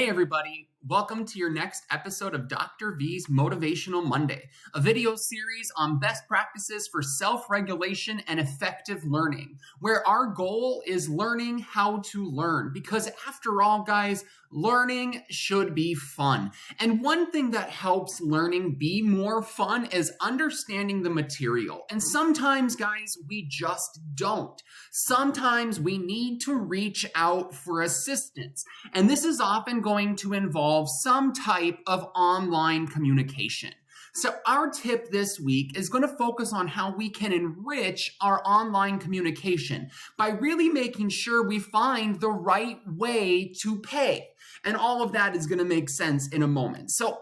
Hey everybody, welcome to your next episode of Dr. V's Motivational Monday, a video series on best practices for self-regulation and effective learning, where our goal is learning how to learn. Because after all, guys, learning should be fun. And one thing that helps learning be more fun is understanding the material. And sometimes, guys, we just don't. Sometimes we need to reach out for assistance. And this is often going to involve some type of online communication. So our tip this week is going to focus on how we can enrich our online communication by really making sure we find the right way to pay. And all of that is going to make sense in a moment. So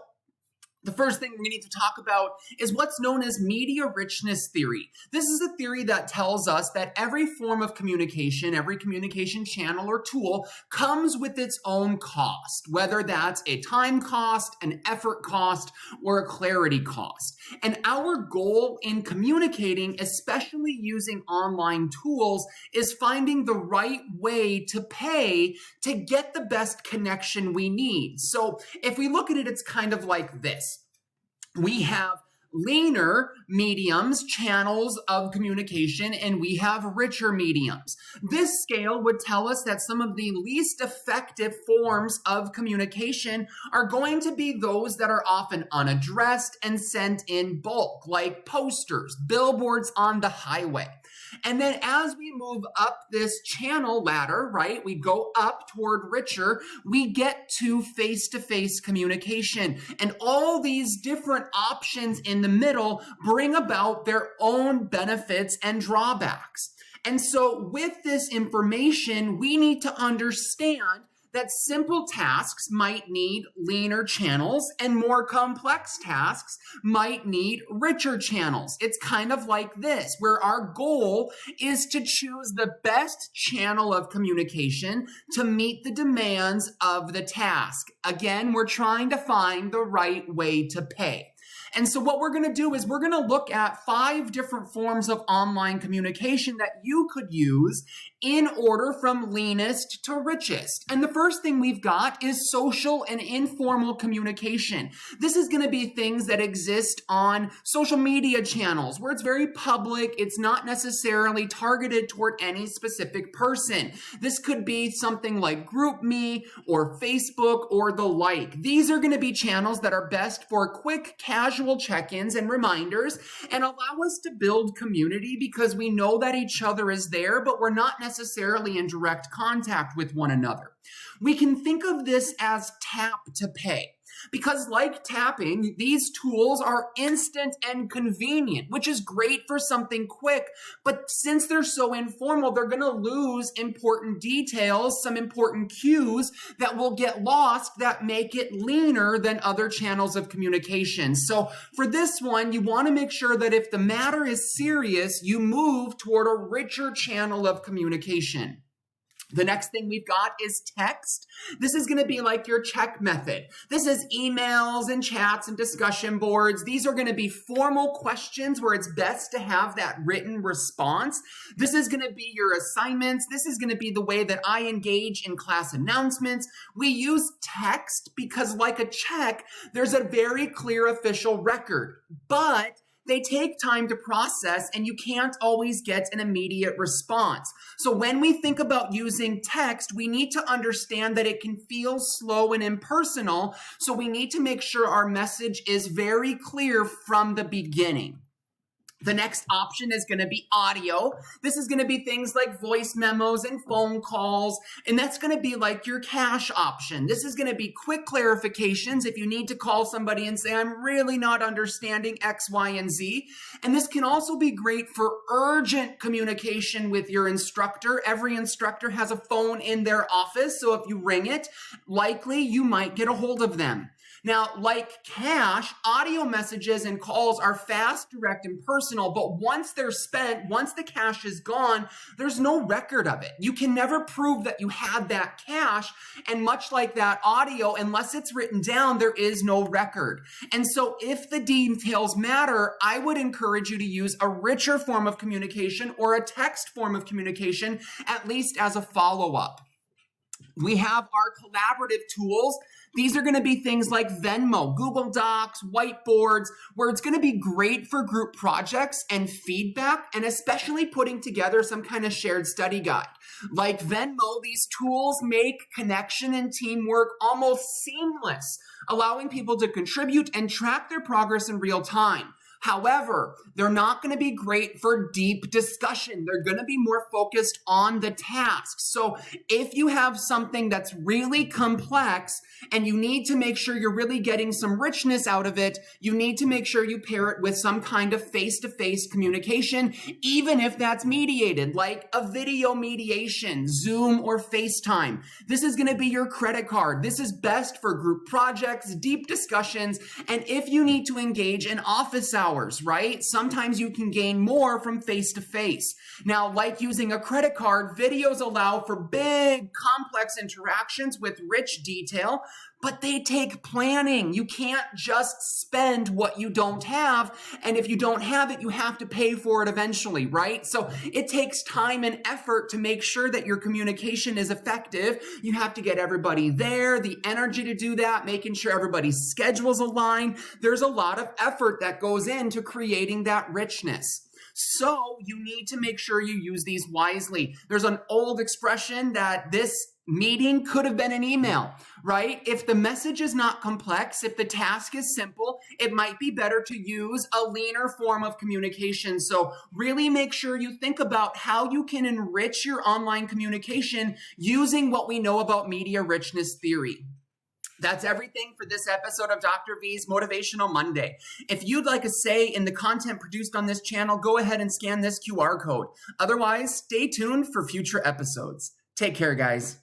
the first thing we need to talk about is what's known as media richness theory. This is a theory that tells us that every form of communication, every communication channel or tool comes with its own cost, whether that's a time cost, an effort cost, or a clarity cost. And our goal in communicating, especially using online tools, is finding the right way to pay to get the best connection we need. So if we look at it, it's kind of like this. We have leaner mediums, channels of communication, and we have richer mediums. This scale would tell us that some of the least effective forms of communication are going to be those that are often unaddressed and sent in bulk, like posters, billboards on the highway. And then as we move up this channel ladder, right, we go up toward richer, we get to face-to-face communication. And all these different options in the middle bring about their own benefits and drawbacks. And so with this information, we need to understand that simple tasks might need leaner channels and more complex tasks might need richer channels. It's kind of like this, where our goal is to choose the best channel of communication to meet the demands of the task. Again, we're trying to find the right way to pay. And so what we're going to do is we're going to look at 5 different forms of online communication that you could use in order from leanest to richest. And the first thing we've got is social and informal communication. This is going to be things that exist on social media channels where it's very public. It's not necessarily targeted toward any specific person. This could be something like GroupMe or Facebook or the like. These are going to be channels that are best for quick, casual check-ins and reminders and allow us to build community because we know that each other is there, but we're not necessarily in direct contact with one another. We can think of this as tap to pay. Because like tapping, these tools are instant and convenient, which is great for something quick. But since they're so informal, they're going to lose important details, some important cues that will get lost that make it leaner than other channels of communication. So for this one, you want to make sure that if the matter is serious, you move toward a richer channel of communication. The next thing we've got is text. This is going to be like your check method. This is emails and chats and discussion boards. These are going to be formal questions where it's best to have that written response. This is going to be your assignments. This is going to be the way that I engage in class announcements. We use text because, like a check, there's a very clear official record, but they take time to process and you can't always get an immediate response. So when we think about using text, we need to understand that it can feel slow and impersonal. So we need to make sure our message is very clear from the beginning. The next option is going to be audio. This is going to be things like voice memos and phone calls, and that's going to be like your cash option. This is going to be quick clarifications if you need to call somebody and say, I'm really not understanding X, Y, and Z. And this can also be great for urgent communication with your instructor. Every instructor has a phone in their office, so if you ring it, likely you might get a hold of them. Now, like cash, audio messages and calls are fast, direct, and personal, but once they're spent, once the cash is gone, there's no record of it. You can never prove that you had that cash, and much like that audio, unless it's written down, there is no record. And so if the details matter, I would encourage you to use a richer form of communication or a text form of communication, at least as a follow-up. We have our collaborative tools. These are going to be things like Venmo, Google Docs, whiteboards, where it's going to be great for group projects and feedback, and especially putting together some kind of shared study guide. Like Venmo, these tools make connection and teamwork almost seamless, allowing people to contribute and track their progress in real time. However, they're not going to be great for deep discussion. They're going to be more focused on the tasks. So if you have something that's really complex and you need to make sure you're really getting some richness out of it, you need to make sure you pair it with some kind of face-to-face communication, even if that's mediated, like a video mediation, Zoom or FaceTime. This is going to be your credit card. This is best for group projects, deep discussions, and if you need to engage in office hours, right? Sometimes you can gain more from face-to-face. Now, like using a credit card, videos allow for big, complex interactions with rich detail, but they take planning. You can't just spend what you don't have, and if you don't have it, you have to pay for it eventually, right? So it takes time and effort to make sure that your communication is effective. You have to get everybody there, the energy to do that, making sure everybody's schedules align. There's a lot of effort that goes into creating that richness. So you need to make sure you use these wisely. There's an old expression that this meeting could have been an email, right? If the message is not complex, if the task is simple, it might be better to use a leaner form of communication. So really make sure you think about how you can enrich your online communication using what we know about media richness theory. That's everything for this episode of Dr. V's Motivational Monday. If you'd like a say in the content produced on this channel, go ahead and scan this QR code. Otherwise, stay tuned for future episodes. Take care, guys.